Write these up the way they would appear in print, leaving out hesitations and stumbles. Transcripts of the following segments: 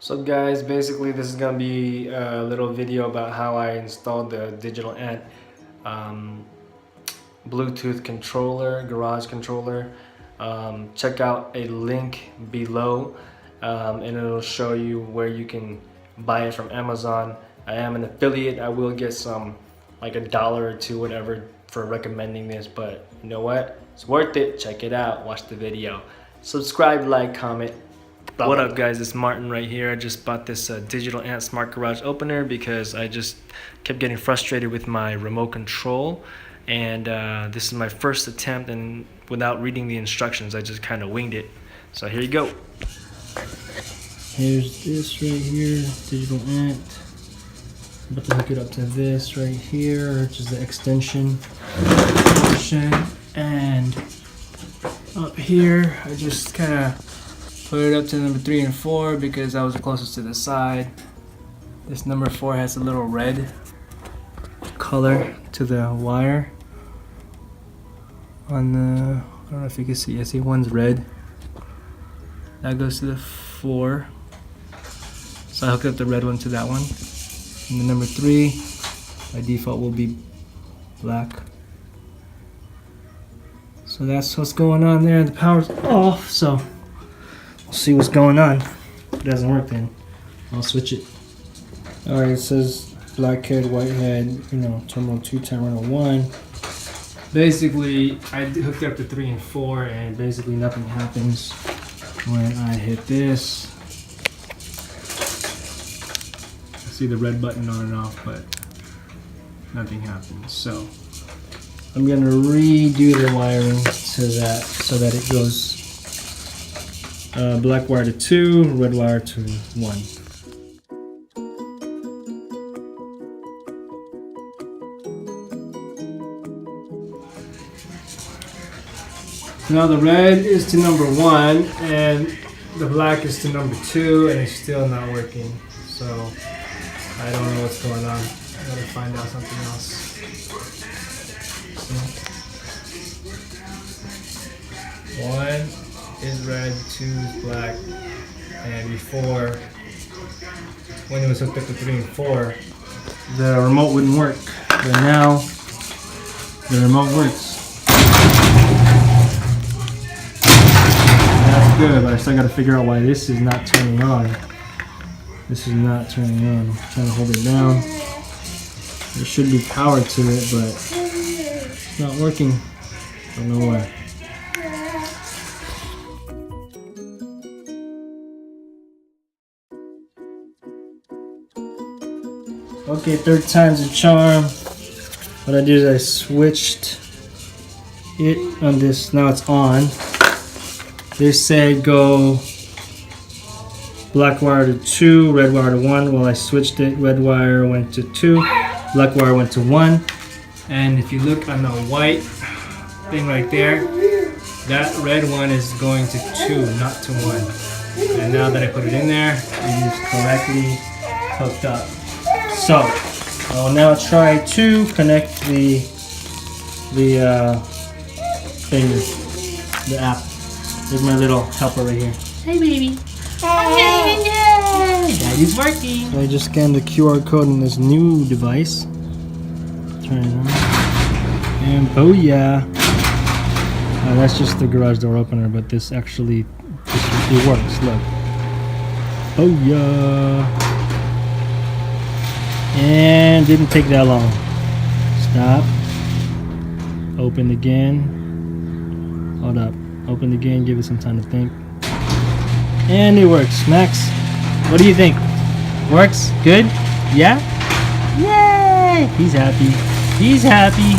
So guys, basically this is gonna be a little video about how I installed the digital ant Bluetooth controller, garage controller. Check out a link below and it'll show you where you can buy it from Amazon. I am an affiliate. I will get some, like $1 or $2, whatever, for recommending this, but you know what? It's worth it. Check it out. Watch the video. Subscribe, like, comment. What up guys, it's Martin right here. I just bought this digital ant smart garage opener because I just kept getting frustrated with my remote control, and this is my first attempt, and without reading the instructions I just kind of winged it. So here you go. Here's this right here, digital ant. I'm about to hook it up to this right here, which is the extension portion, and up here I just kind of put it up to number 3 and 4 because I was the closest to the side. This number 4 has a little red color to the wire on the, I don't know if you can see, I see one's red. That goes to the 4. So I hooked up the red one to that one. And the number 3, by default, will be black. So that's what's going on there. The power's off, so see what's going on. If it doesn't work, then I'll switch it. Alright, it says black head, white head, you know, terminal 2, terminal 1. Basically, I hooked up to 3 and 4, and basically nothing happens when I hit this. I see the red button on and off, but nothing happens. So I'm gonna redo the wiring to that so that it goes black wire to 2, red wire to 1. Now the red is to number 1 and the black is to number 2, and it's still not working. So I don't know what's going on. I gotta find out something else. So, 1 is red, 2 is black, and before, when it was hooked up to 3 and 4, the remote wouldn't work, but now the remote works. That's good, but I still got to figure out why this is not turning on. This is not turning on. I'm trying to hold it down. There should be power to it, but it's not working. Don't know why. Okay, 3rd time's the charm. What I did is I switched it on this. Now it's on. They said go black wire to 2, red wire to 1. Well, I switched it. Red wire went to 2, black wire went to 1. And if you look on the white thing right there, that red one is going to 2, not to 1. And now that I put it in there, it is correctly hooked up. So I will now try to connect the thing, the app. There's my little helper right here. Hey baby. Hey. Daddy's working. So I just scanned the QR code on this new device. Turn it on. And booyah. That's just the garage door opener, but this actually it works. Look. Booyah. And didn't take that long. Stop. Open again. Hold up. Open again. Give it some time to think. And it works. Max, what do you think? Works? Good? Yeah? Yay! He's happy. He's happy.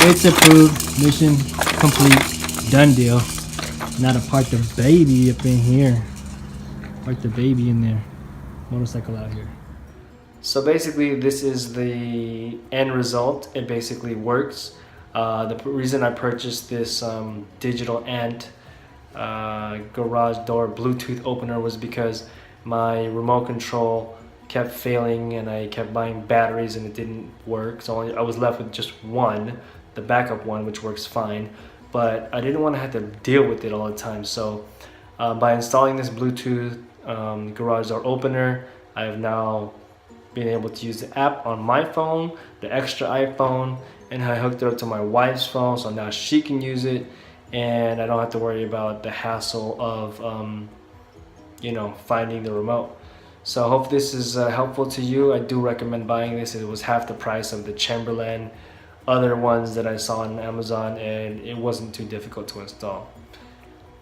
It's approved. Mission complete. Done deal. Now to park the baby up in here. Park the baby in there. Motorcycle out here. So basically this is the end result. It basically works. The reason I purchased this digital ant garage door Bluetooth opener was because my remote control kept failing and I kept buying batteries and it didn't work. So I was left with just one, the backup one, which works fine. But I didn't want to have to deal with it all the time. So by installing this Bluetooth garage door opener. I have now been able to use the app on my phone, the extra iPhone, and I hooked it up to my wife's phone, so now she can use it, and I don't have to worry about the hassle of finding the remote. So I hope this is helpful to you. I do recommend buying this. It was half the price of the Chamberlain other ones that I saw on Amazon, and it wasn't too difficult to install.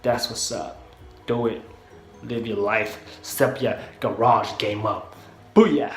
That's what's up. Do it. Live your life. Step your garage game up. Booyah!